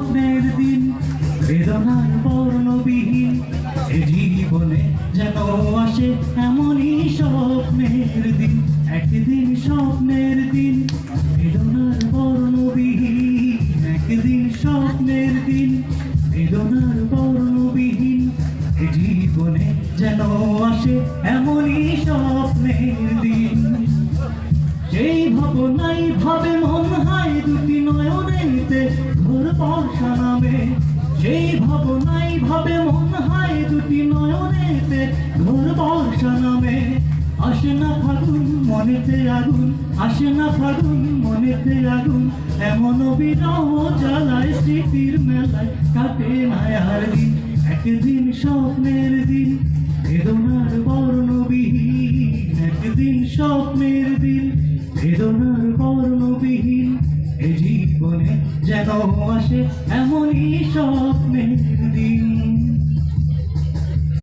স্বপ্নের দিন, বেদনার বর্ণবিহীন এ জীবনে যেন আসে এমনই স্বপ্নের দিন। একদিন স্বপ্নের দিন, বেদনার বর্ণবিহীন, একদিন স্বপ্নের দিন, বেদনার বর্ণবিহীন এ জীবনে যেন আসে এমনই স্বপ্নের দিন। সেই ভাবনাই ভাবে মন হায় দুটি নয়নেতে ঘোর বর্ষা নামে, সেই ভাবনাই ভাবে মন হায় দুটি নয়নেতে ঘোর বর্ষা নামে। আসে না ফাগুন মনেতে আগুন, আসে না ফাগুন মনেতে আগুন, এমন বিরহ জ্বালায় স্মৃতির মেলায় কাটে না আর দিন। একদিন স্বপ্নের দিন, বেদনার বর্ণবিহীন, একদিন স্বপ্নের দিন, বেদনার বর্ণবিহীন এ জীবনে যেন আসে এমনই স্বপ্নের দিন।